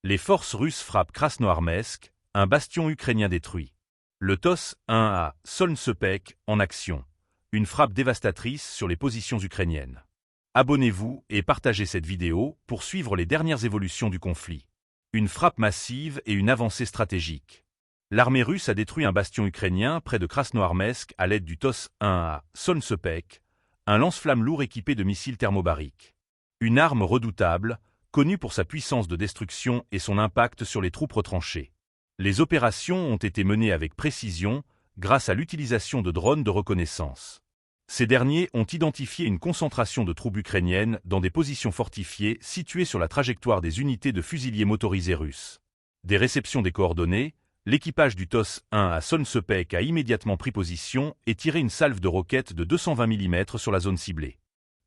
Les forces russes frappent Krasnoarmeysk, un bastion ukrainien détruit. Le TOS 1A Solnsepek en action. Une frappe dévastatrice sur les positions ukrainiennes. Abonnez-vous et partagez cette vidéo pour suivre les dernières évolutions du conflit. Une frappe massive et une avancée stratégique. L'armée russe a détruit un bastion ukrainien près de Krasnoarmeysk à l'aide du TOS 1A Solnsepek, un lance-flammes lourd équipé de missiles thermobariques. Une arme redoutable, connue pour sa puissance de destruction et son impact sur les troupes retranchées. Les opérations ont été menées avec précision grâce à l'utilisation de drones de reconnaissance. Ces derniers ont identifié une concentration de troupes ukrainiennes dans des positions fortifiées situées sur la trajectoire des unités de fusiliers motorisés russes. Des réceptions des coordonnées, l'équipage du TOS 1 à Solnsepek a immédiatement pris position et tiré une salve de roquettes de 220 mm sur la zone ciblée.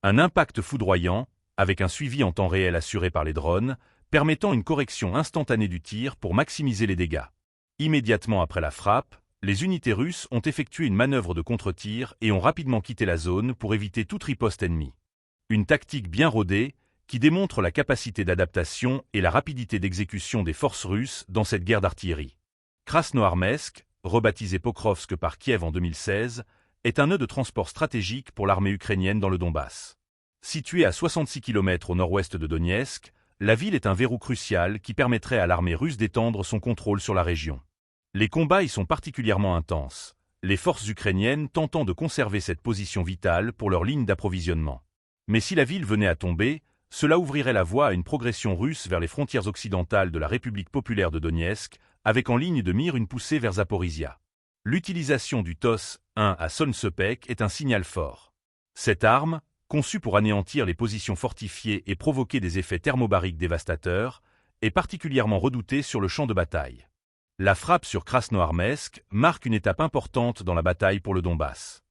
Un impact foudroyant, avec un suivi en temps réel assuré par les drones, permettant une correction instantanée du tir pour maximiser les dégâts. Immédiatement après la frappe, les unités russes ont effectué une manœuvre de contre-tir et ont rapidement quitté la zone pour éviter toute riposte ennemie. Une tactique bien rodée qui démontre la capacité d'adaptation et la rapidité d'exécution des forces russes dans cette guerre d'artillerie. Krasnoarmeysk, rebaptisé Pokrovsk par Kiev en 2016, est un nœud de transport stratégique pour l'armée ukrainienne dans le Donbass. Située à 66 km au nord-ouest de Donetsk, la ville est un verrou crucial qui permettrait à l'armée russe d'étendre son contrôle sur la région. Les combats y sont particulièrement intenses, les forces ukrainiennes tentant de conserver cette position vitale pour leur ligne d'approvisionnement. Mais si la ville venait à tomber, cela ouvrirait la voie à une progression russe vers les frontières occidentales de la République populaire de Donetsk, avec en ligne de mire une poussée vers Zaporizhia. L'utilisation du TOS 1 à Solnsepek est un signal fort. Cette arme, conçue pour anéantir les positions fortifiées et provoquer des effets thermobariques dévastateurs, est particulièrement redoutée sur le champ de bataille. La frappe sur Krasnoarmeysk marque une étape importante dans la bataille pour le Donbass.